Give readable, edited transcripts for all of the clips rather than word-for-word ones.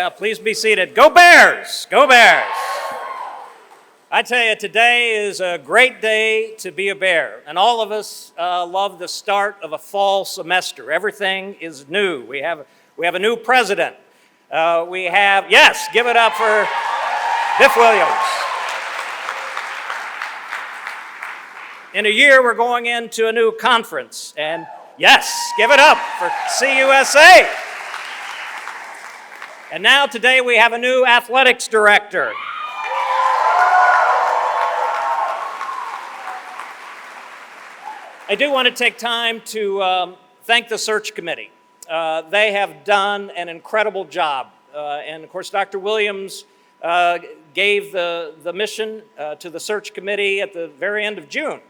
Yeah, please be seated. Go Bears! Go Bears! I tell you, today is a great day to be a Bear, and all of us love the start of a fall semester. Everything is new. We have a new president. Yes, give it up for Biff Williams. In a year, we're going into a new conference, and yes, give it up for CUSA. And now today we have a new athletics director. I do want to take time to thank the search committee. They have done an incredible job. And of course, Dr. Williams gave the mission to the search committee at the very end of June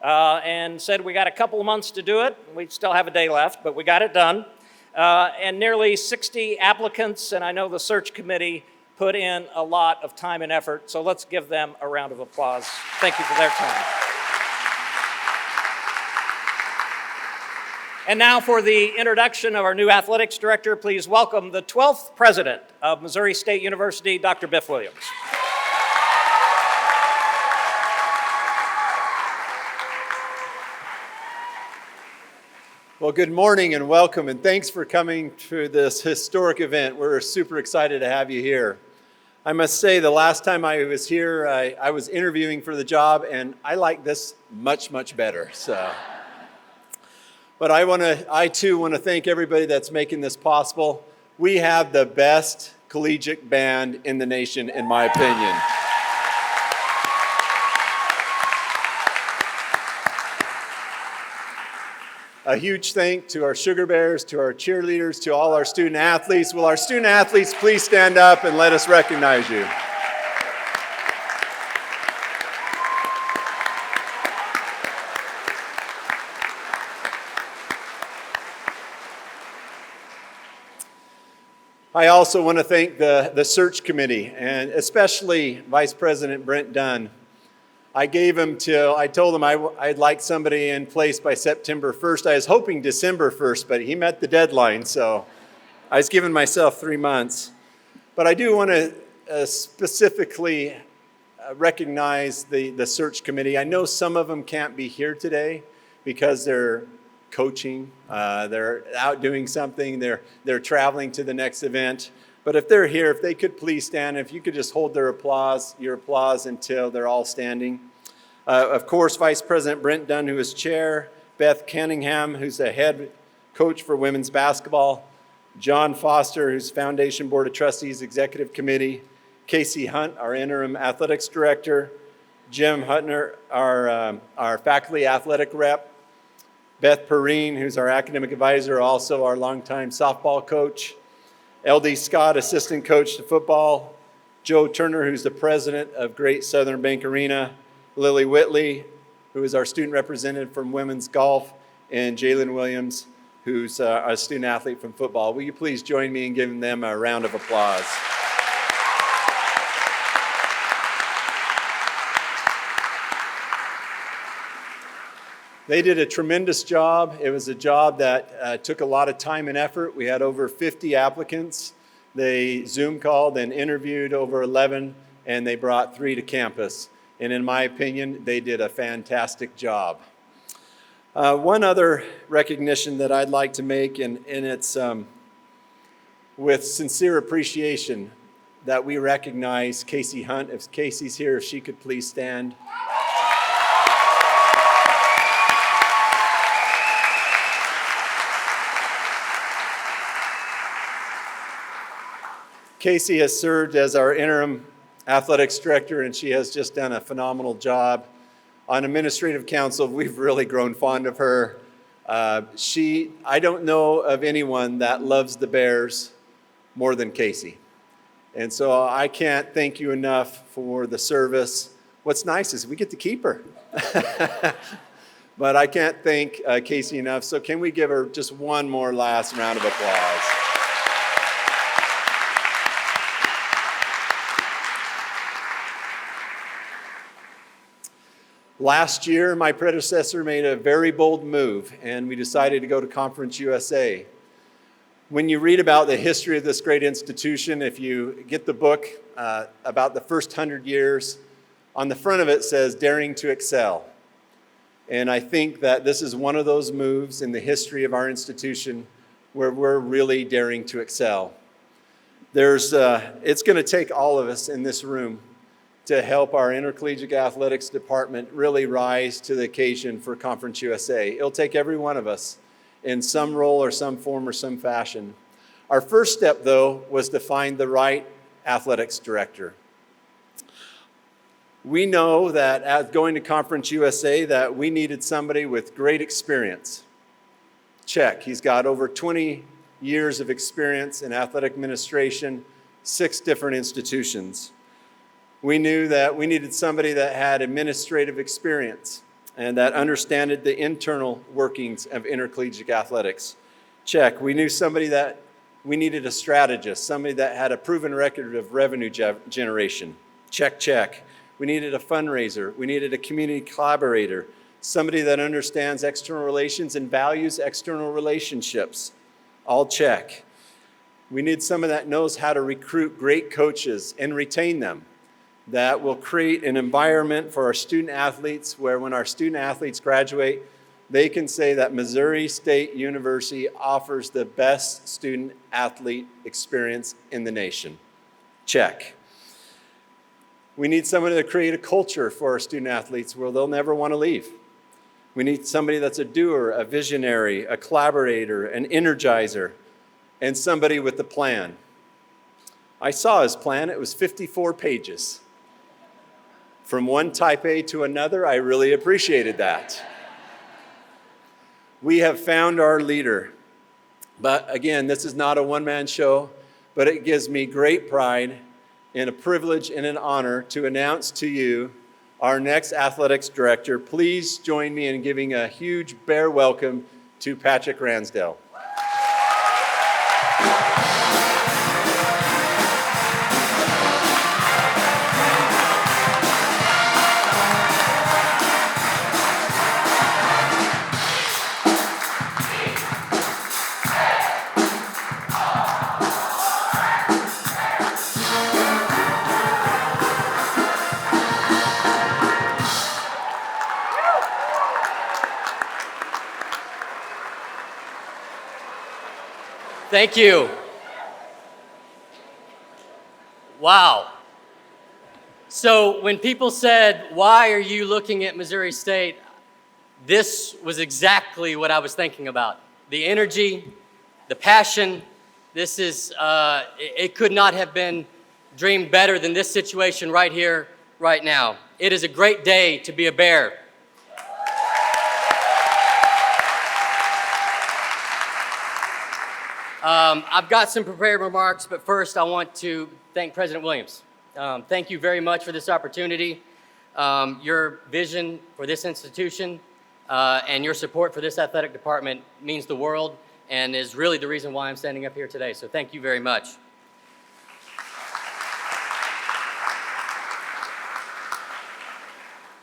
and said we got a couple of months to do it. We still have a day left, but we got it done. And nearly 60 applicants, and I know the search committee put in a lot of time and effort, so let's give them a round of applause. Thank you for their time. And now for the introduction of our new athletics director, please welcome the 12th president of Missouri State University, Dr. Biff Williams. Well, good morning and welcome, and thanks for coming to this historic event. We're super excited to have you here. I must say, the last time I was here, I was interviewing for the job, and I like this much, much better. But I too want to thank everybody that's making this possible. We have the best collegiate band in the nation, in my opinion. A huge thank to our Sugar Bears, to our cheerleaders, to all our student athletes. Will our student athletes please stand up and let us recognize you? I also want to thank the search committee, and especially Vice President Brent Dunn. I told him I'd like somebody in place by September 1st. I was hoping December 1st, but he met the deadline, so I was giving myself 3 months. But I do want to specifically recognize the search committee. I know some of them can't be here today because they're coaching, they're out doing something, they're traveling to the next event. But if they're here, if they could please stand, if you could just hold your applause until they're all standing. Of course, Vice President Brent Dunn, who is chair, Beth Cunningham, who's the head coach for women's basketball, John Foster, who's Foundation Board of Trustees Executive Committee, Casey Hunt, our interim athletics director, Jim Hutner, our faculty athletic rep, Beth Perrine, who's our academic advisor, also our longtime softball coach, LD Scott, assistant coach to football, Joe Turner, who's the president of Great Southern Bank Arena, Lily Whitley, who is our student representative from women's golf, and Jalen Williams, who's a student athlete from football. Will you please join me in giving them a round of applause? They did a tremendous job. It was a job that took a lot of time and effort. We had over 50 applicants. They Zoom called and interviewed over 11, and they brought 3 to campus. And in my opinion, they did a fantastic job. One other recognition that I'd like to make, and it's with sincere appreciation that we recognize Casey Hunt. If Casey's here, if she could please stand. Casey has served as our interim athletics director, and she has just done a phenomenal job. On administrative council, we've really grown fond of her. I don't know of anyone that loves the Bears more than Casey. And so I can't thank you enough for the service. What's nice is we get to keep her. But I can't thank Casey enough, so can we give her just one more last round of applause? Last year, my predecessor made a very bold move, and we decided to go to Conference USA. When you read about the history of this great institution, if you get the book about the first 100 years, on the front of it says, "Daring to Excel." And I think that this is one of those moves in the history of our institution where we're really daring to excel. It's going to take all of us in this room to help our intercollegiate athletics department really rise to the occasion for Conference USA. It'll take every one of us in some role or some form or some fashion. Our first step, though, was to find the right athletics director. We know that as going to Conference USA that we needed somebody with great experience. Check. He's got over 20 years of experience in athletic administration, 6 different institutions. We knew that we needed somebody that had administrative experience and that understood the internal workings of intercollegiate athletics. Check. We knew we needed a strategist, somebody that had a proven record of revenue generation. Check, check. We needed a fundraiser. We needed a community collaborator, somebody that understands external relations and values external relationships. All check. We need someone that knows how to recruit great coaches and retain them, that will create an environment for our student athletes where when our student athletes graduate, they can say that Missouri State University offers the best student athlete experience in the nation. Check. We need someone to create a culture for our student athletes where they'll never want to leave. We need somebody that's a doer, a visionary, a collaborator, an energizer, and somebody with a plan. I saw his plan. It was 54 pages. From one type A to another, I really appreciated that. We have found our leader. But again, this is not a one-man show, but it gives me great pride and a privilege and an honor to announce to you our next athletics director. Please join me in giving a huge bear welcome to Patrick Ransdell. Thank you. Wow. So when people said, "Why are you looking at Missouri State?" this was exactly what I was thinking about. The energy, the passion. This is, it could not have been dreamed better than this situation right here, right now. It is a great day to be a Bear. I've got some prepared remarks, but first I want to thank President Williams. Thank you very much for this opportunity. Your vision for this institution and your support for this athletic department means the world and is really the reason why I'm standing up here today. So thank you very much.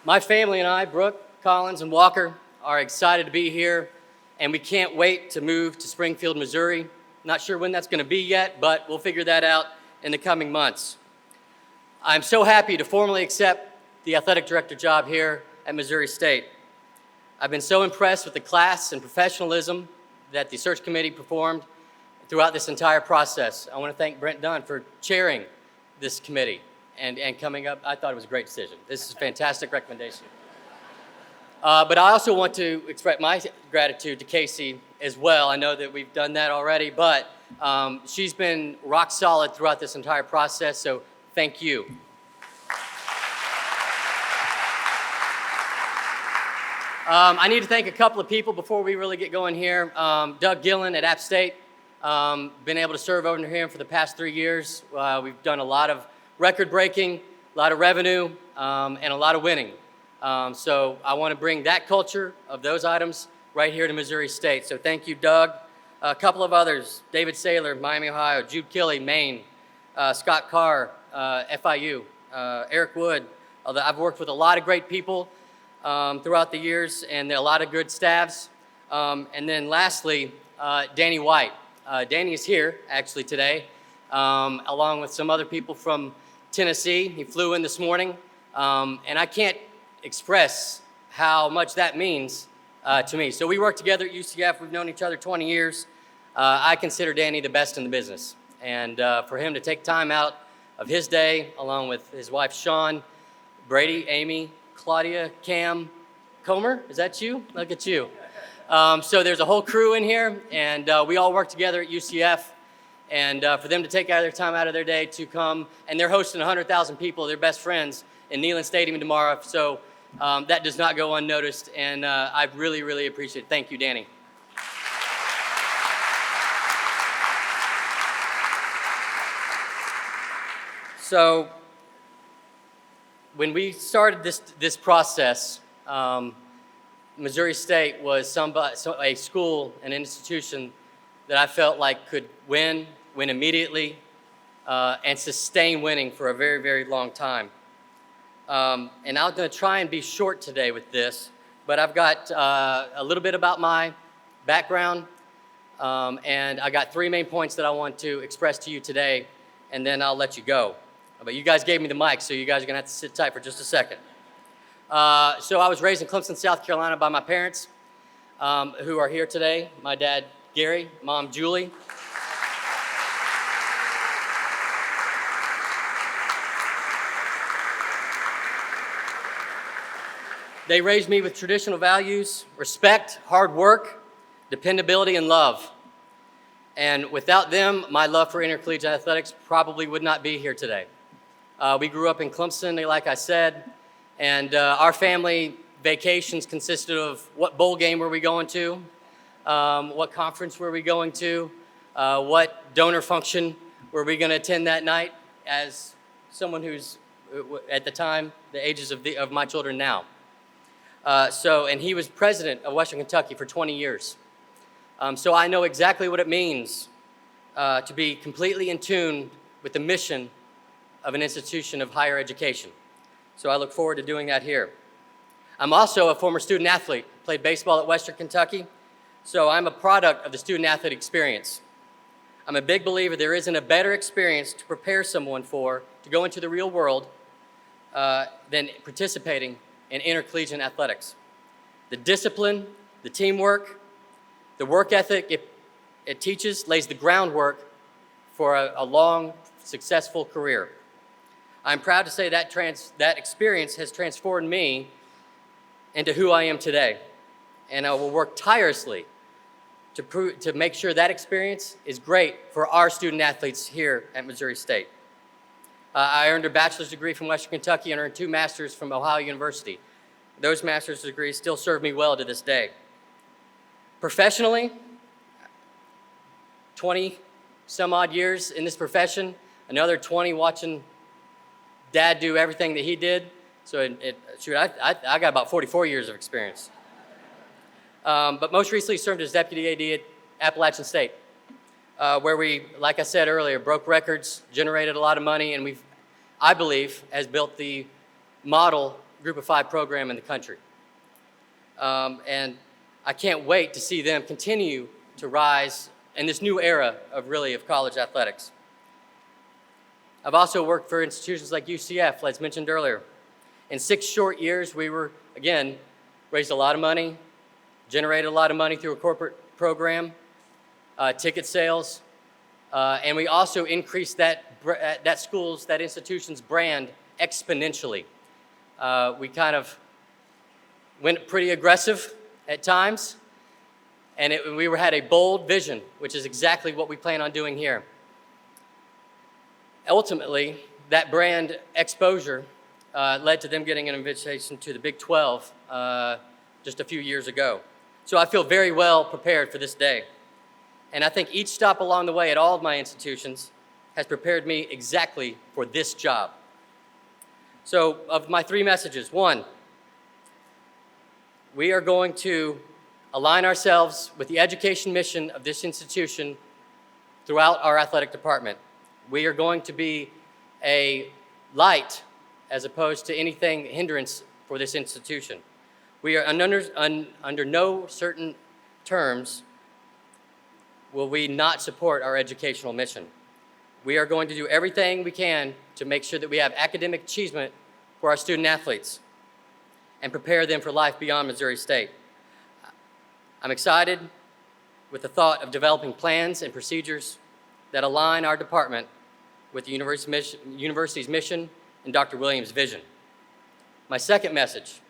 My family and I, Brooke, Collins, and Walker, are excited to be here, and we can't wait to move to Springfield, Missouri. Not sure when that's going to be yet, but we'll figure that out in the coming months. I'm so happy to formally accept the athletic director job here at Missouri State. I've been so impressed with the class and professionalism that the search committee performed throughout this entire process. I want to thank Brent Dunn for chairing this committee and coming up. I thought it was a great decision. This is a fantastic recommendation. But I also want to express my gratitude to Casey as well. I know that we've done that already, but she's been rock solid throughout this entire process, so thank you. I need to thank a couple of people before we really get going here. Doug Gillen at App State, been able to serve over here for the past 3 years. We've done a lot of record-breaking, a lot of revenue, and a lot of winning. So I want to bring that culture of those items right here to Missouri State. So thank you, Doug. A couple of others, David Saylor, Miami, Ohio, Jude Killey, Maine, Scott Carr, FIU, Eric Wood. I've worked with a lot of great people throughout the years and a lot of good staffs. And then lastly, Danny White. Danny is here actually today, along with some other people from Tennessee. He flew in this morning, and I can't express how much that means to me. So we work together at UCF. We've known each other 20 years. I consider Danny the best in the business. And for him to take time out of his day, along with his wife, Sean, Brady, Amy, Claudia, Cam, Comer, is that you? Look at you. So there's a whole crew in here, and we all work together at UCF. And for them to take their time out of their day to come, and they're hosting 100,000 people, their best friends, in Neyland Stadium tomorrow. So that does not go unnoticed, and I really, really appreciate it. Thank you, Danny. So when we started this process, Missouri State was a school, an institution that I felt like could win immediately, and sustain winning for a very, very long time. And I'm going to try and be short today with this, but I've got a little bit about my background, and I got 3 main points that I want to express to you today, and then I'll let you go. But you guys gave me the mic, so you guys are going to have to sit tight for just a second. So I was raised in Clemson, South Carolina by my parents, who are here today. My dad, Gary, mom, Julie. They raised me with traditional values, respect, hard work, dependability, and love. And without them, my love for intercollegiate athletics probably would not be here today. We grew up in Clemson, like I said, and our family vacations consisted of what bowl game were we going to, what conference were we going to, what donor function were we going to attend that night, as someone who's, at the time, the ages of my children now. And he was president of Western Kentucky for 20 years. So I know exactly what it means to be completely in tune with the mission of an institution of higher education. So I look forward to doing that here. I'm also a former student athlete, played baseball at Western Kentucky, so I'm a product of the student athlete experience. I'm a big believer there isn't a better experience to prepare someone to go into the real world than participating in intercollegiate athletics. The discipline, the teamwork, the work ethic it teaches lays the groundwork for a long, successful career. I'm proud to say that experience has transformed me into who I am today, and I will work tirelessly to make sure that experience is great for our student athletes here at Missouri State. I earned a bachelor's degree from Western Kentucky and earned 2 masters from Ohio University. Those master's degrees still serve me well to this day. Professionally, 20 some odd years in this profession, another 20 watching Dad do everything that he did. So I got about 44 years of experience. But most recently served as deputy AD at Appalachian State, where we, like I said earlier, broke records, generated a lot of money, and I believe, has built the model Group of 5 program in the country. And I can't wait to see them continue to rise in this new era of college athletics. I've also worked for institutions like UCF, as mentioned earlier. In 6 short years, we raised a lot of money, generated a lot of money through a corporate program, ticket sales, and we also increased that institution's brand exponentially. We kind of went pretty aggressive at times, and we had a bold vision, which is exactly what we plan on doing here. Ultimately, that brand exposure led to them getting an invitation to the Big 12 just a few years ago. So I feel very well prepared for this day. And I think each stop along the way at all of my institutions has prepared me exactly for this job. So of my 3 messages, 1, we are going to align ourselves with the education mission of this institution throughout our athletic department. We are going to be a light as opposed to anything hindrance for this institution. We are under no certain terms will we not support our educational mission. We are going to do everything we can to make sure that we have academic achievement for our student athletes and prepare them for life beyond Missouri State. I'm excited with the thought of developing plans and procedures that align our department with the university's mission and Dr. Williams' vision. My second message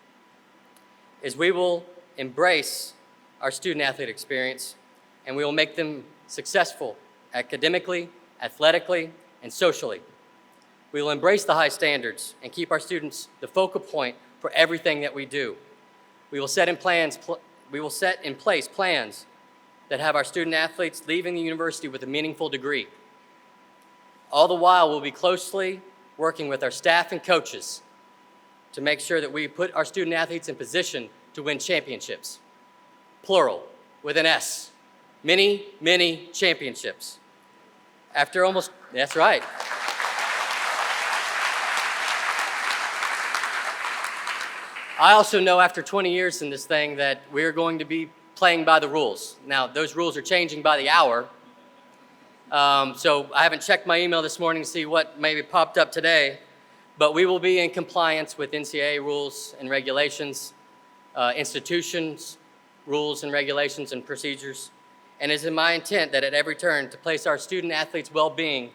is we will embrace our student-athlete experience, and we will make them successful academically, athletically, and socially. We will embrace the high standards and keep our students the focal point for everything that we do. We will set in place plans that have our student-athletes leaving the university with a meaningful degree. All the while, we'll be closely working with our staff and coaches to make sure that we put our student-athletes in position to win championships. Plural, with an S. Many, many championships. That's right. I also know after 20 years in this thing that we're going to be playing by the rules. Now, those rules are changing by the hour. So I haven't checked my email this morning to see what maybe popped up today, but we will be in compliance with NCAA rules and regulations, institutions, rules and regulations and procedures. And it is in my intent that at every turn to place our student athletes' well-being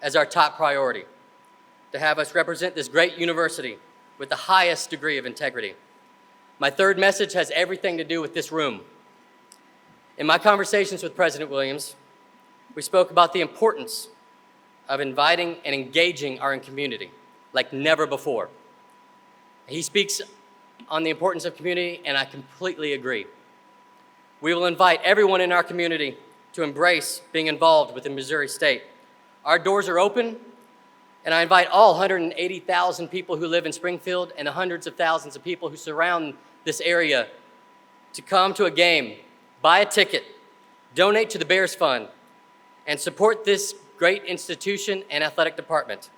as our top priority, to have us represent this great university with the highest degree of integrity. My third message has everything to do with this room. In my conversations with President Williams, we spoke about the importance of inviting and engaging our community like never before. He speaks on the importance of community, and I completely agree. We will invite everyone in our community to embrace being involved within Missouri State. Our doors are open, and I invite all 180,000 people who live in Springfield and the hundreds of thousands of people who surround this area to come to a game, buy a ticket, donate to the Bears Fund, and support this great institution and athletic department.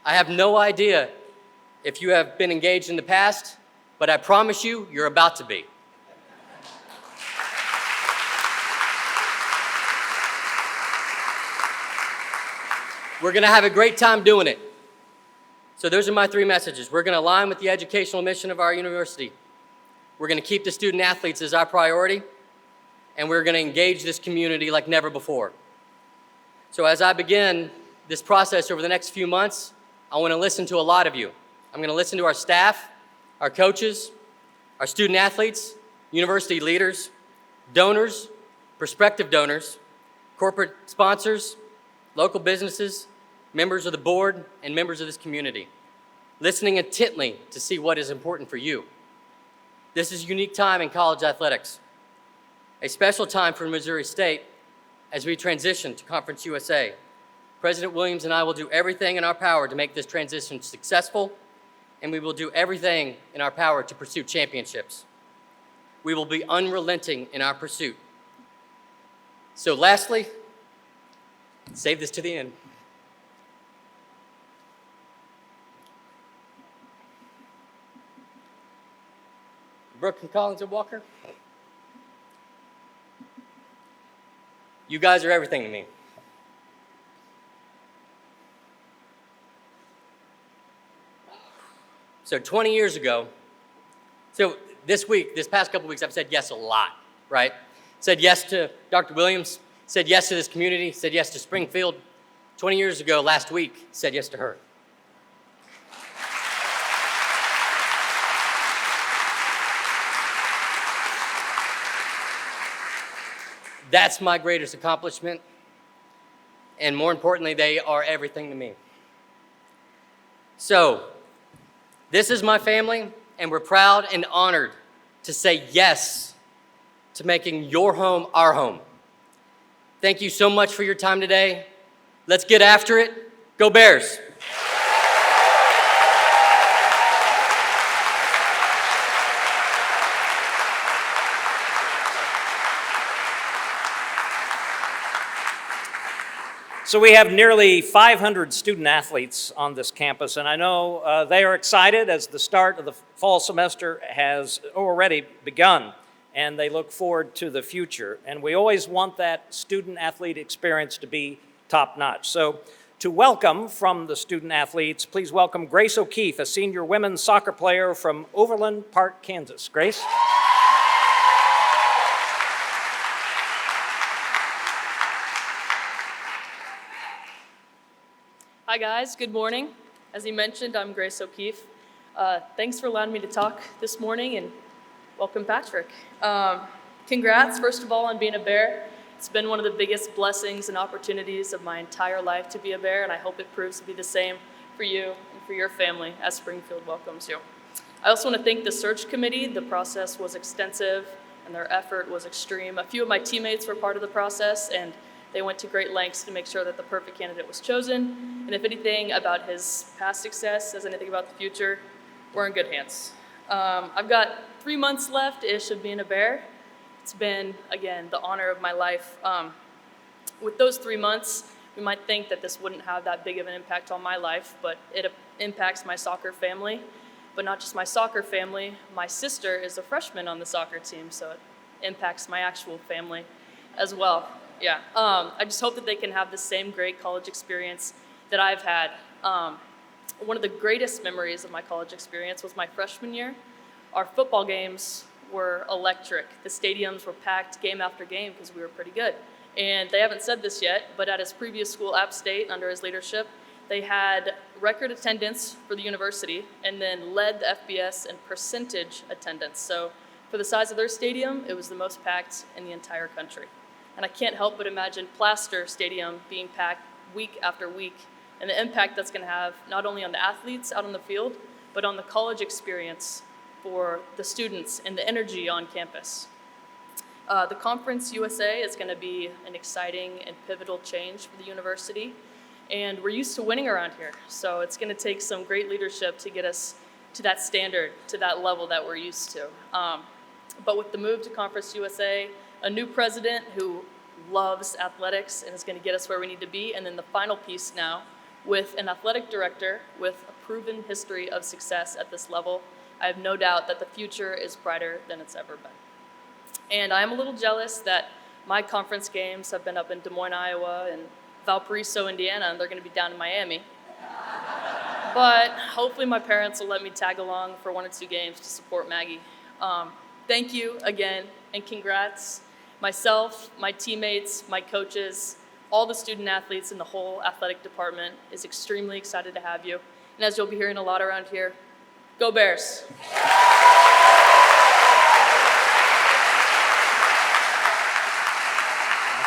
I have no idea if you have been engaged in the past, but I promise you, you're about to be. We're gonna have a great time doing it. So those are my three messages. We're gonna align with the educational mission of our university. We're gonna keep the student athletes as our priority, and we're gonna engage this community like never before. So as I begin this process over the next few months, I wanna listen to a lot of you. I'm gonna listen to our staff, our coaches, our student athletes, university leaders, donors, prospective donors, corporate sponsors, local businesses, members of the board, and members of this community, listening intently to see what is important for you. This is a unique time in college athletics, a special time for Missouri State as we transition to Conference USA. President Williams and I will do everything in our power to make this transition successful, and we will do everything in our power to pursue championships. We will be unrelenting in our pursuit. So lastly, save this to the end. Brooke and Collins and Walker, you guys are everything to me. So 20 years ago, so this past couple weeks, I've said yes a lot, right? Said yes to Dr. Williams, said yes to this community, said yes to Springfield. 20 years ago, last week, said yes to her. That's my greatest accomplishment, and more importantly, they are everything to me. So, this is my family, and we're proud and honored to say yes to making your home our home. Thank you so much for your time today. Let's get after it. Go Bears! So we have nearly 500 student athletes on this campus, and I know they are excited as the start of the fall semester has already begun. and they look forward to the future. And we always want that student-athlete experience to be top-notch. So to welcome from the student-athletes, please welcome Grace O'Keefe, a senior women's soccer player from Overland Park, Kansas. Grace? Hi guys, good morning. As he mentioned, I'm Grace O'Keefe. Thanks for allowing me to talk this morning, and welcome Patrick. Congrats, first of all, on being a Bear. It's been one of the biggest blessings and opportunities of my entire life to be a Bear, and I hope it proves to be the same for you and for your family as Springfield welcomes you. I also want to thank the search committee. The process was extensive and their effort was extreme. A few of my teammates were part of the process, and they went to great lengths to make sure that the perfect candidate was chosen. And if anything about his past success says anything about the future, we're in good hands. I've got 3 months left-ish of being a Bear. It's been, again, the honor of my life. With those 3 months, we might think that this wouldn't have that big of an impact on my life, but it impacts my soccer family. But not just my soccer family, my sister is a freshman on the soccer team, so it impacts my actual family as well. Yeah, I just hope that they can have the same great college experience that I've had. One of the greatest memories of my college experience was my freshman year. Our football games were electric. The stadiums were packed game after game because we were pretty good. And they haven't said this yet, but at his previous school, App State, under his leadership, they had record attendance for the university and then led the FBS in percentage attendance. So for the size of their stadium, it was the most packed in the entire country. And I can't help but imagine Plaster Stadium being packed week after week, and the impact that's going to have not only on the athletes out on the field, but on the college experience for the students and the energy on campus. The Conference USA is going to be an exciting and pivotal change for the university, and we're used to winning around here, so it's going to take some great leadership to get us to that standard, to that level that we're used to. But with the move to Conference USA, a new president who loves athletics and is going to get us where we need to be, and then the final piece now with an athletic director with a proven history of success at this level, I have no doubt that the future is brighter than it's ever been. And I am a little jealous that my conference games have been up in Des Moines, Iowa, and Valparaiso, Indiana, and they're going to be down in Miami. But hopefully my parents will let me tag along for 1 or 2 games to support Maggie. Thank you again, and congrats. Myself, my teammates, my coaches, all the student athletes in the whole athletic department is extremely excited to have you. And as you'll be hearing a lot around here, go Bears. Thank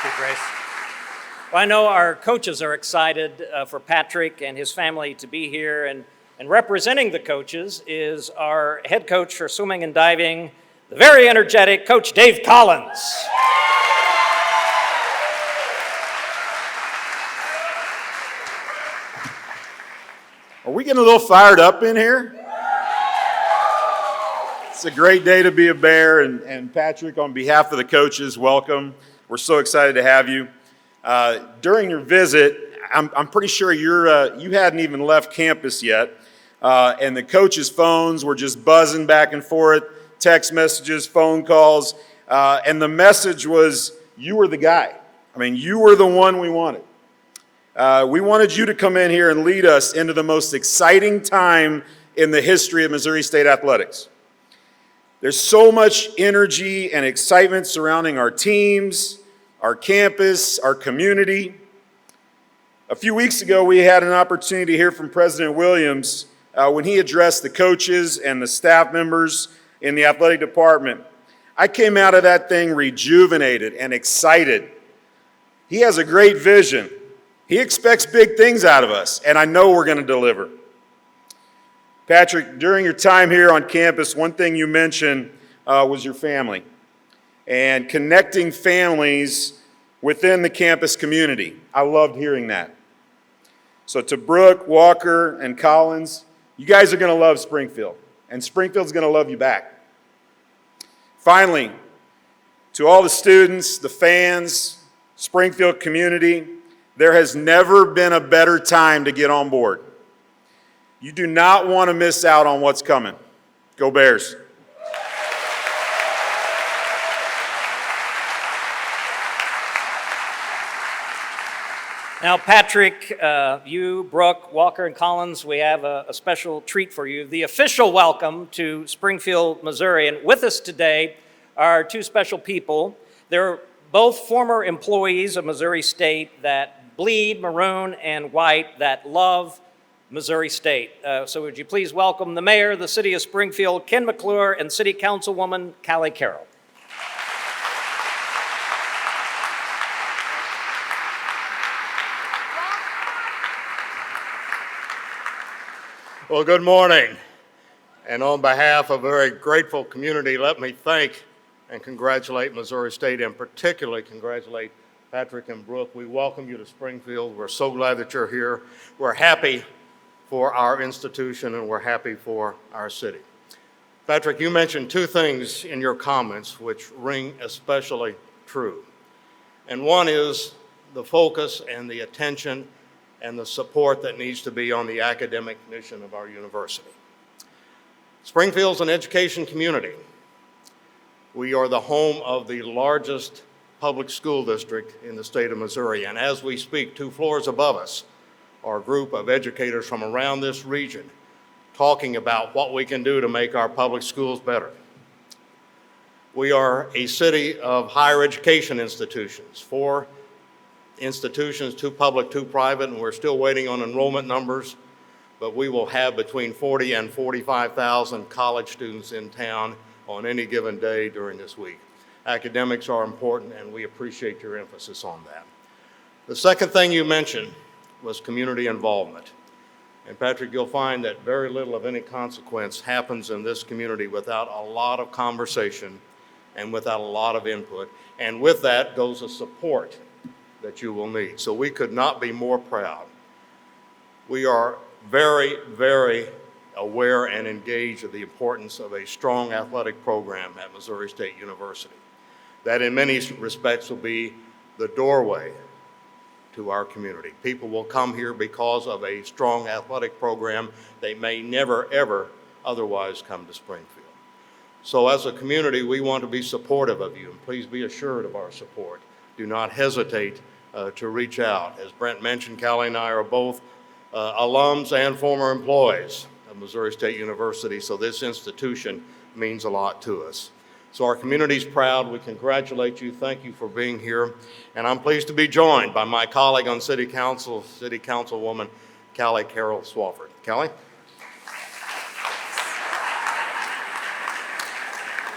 you, Grace. Well, I know our coaches are excited for Patrick and his family to be here, and representing the coaches is our head coach for swimming and diving, the very energetic Coach Dave Collins. Are we getting a little fired up in here? It's a great day to be a Bear, and Patrick, on behalf of the coaches, welcome. We're so excited to have you. During your visit, I'm pretty sure you hadn't even left campus yet, and the coaches' phones were just buzzing back and forth, text messages, phone calls, and the message was, you were the guy. I mean, you were the one we wanted. We wanted you to come in here and lead us into the most exciting time in the history of Missouri State athletics. There's so much energy and excitement surrounding our teams, our campus, our community. A few weeks ago, we had an opportunity to hear from President Williams when he addressed the coaches and the staff members in the athletic department. I came out of that thing rejuvenated and excited. He has a great vision. He expects big things out of us, and I know we're going to deliver. Patrick, during your time here on campus, one thing you mentioned was your family and connecting families within the campus community. I loved hearing that. So to Brooke, Walker, and Collins, you guys are going to love Springfield, and Springfield's going to love you back. Finally, to all the students, the fans, Springfield community, there has never been a better time to get on board. You do not want to miss out on what's coming. Go Bears. Now, Patrick, you, Brooke, Walker, and Collins, we have a special treat for you. The official welcome to Springfield, Missouri. And with us today are two special people. They're both former employees of Missouri State that bleed maroon and white, that love Missouri State. So would you please welcome the mayor of the city of Springfield, Ken McClure, and city councilwoman, Callie Carroll. Well, good morning. And on behalf of a very grateful community, let me thank and congratulate Missouri State, and particularly congratulate Patrick and Brooke. We welcome you to Springfield. We're so glad that you're here. We're happy for our institution and we're happy for our city. Patrick, you mentioned two things in your comments which ring especially true. And one is the focus and the attention and the support that needs to be on the academic mission of our university. Springfield's an education community. We are the home of the largest public school district in the state of Missouri, and as we speak, 2 floors above us are a group of educators from around this region talking about what we can do to make our public schools better. We are a city of higher education institutions, 4 institutions, 2 public, 2 private, and we're still waiting on enrollment numbers, but we will have between 40 and 45,000 college students in town on any given day during this week. Academics are important, and we appreciate your emphasis on that. The second thing you mentioned was community involvement. And Patrick, you'll find that very little of any consequence happens in this community without a lot of conversation and without a lot of input. And with that goes a support that you will need. So we could not be more proud. We are very, very aware and engaged of the importance of a strong athletic program at Missouri State University. That in many respects will be the doorway to our community. People will come here because of a strong athletic program. They may never, ever otherwise come to Springfield. So as a community, we want to be supportive of you, and please be assured of our support. Do not hesitate to reach out. As Brent mentioned, Callie and I are both alums and former employees of Missouri State University, so this institution means a lot to us. So our community's proud. We congratulate you. Thank you for being here. And I'm pleased to be joined by my colleague on City Council, City Councilwoman Callie Carroll Swafford. Callie?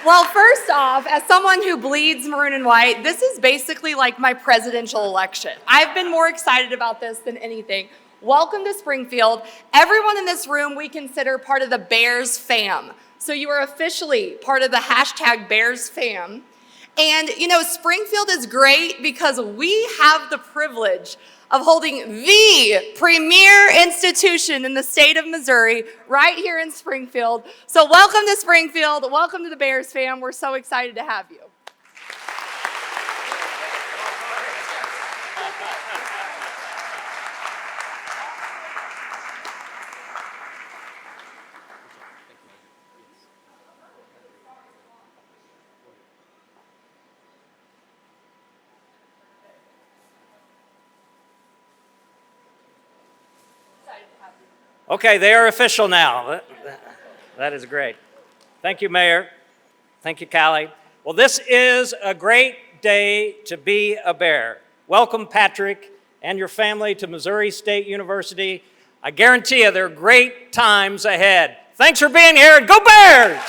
Well, first off, as someone who bleeds maroon and white, this is basically like my presidential election. I've been more excited about this than anything. Welcome to Springfield. Everyone in this room we consider part of the Bears fam. So you are officially part of the hashtag Bears fam. And you know, Springfield is great because we have the privilege of holding the premier institution in the state of Missouri right here in Springfield. So welcome to Springfield. Welcome to the Bears fam. We're so excited to have you. Okay, they are official now. That is great. Thank you, Mayor. Thank you, Callie. Well, this is a great day to be a Bear. Welcome, Patrick, and your family to Missouri State University. I guarantee you there are great times ahead. Thanks for being here, and go Bears!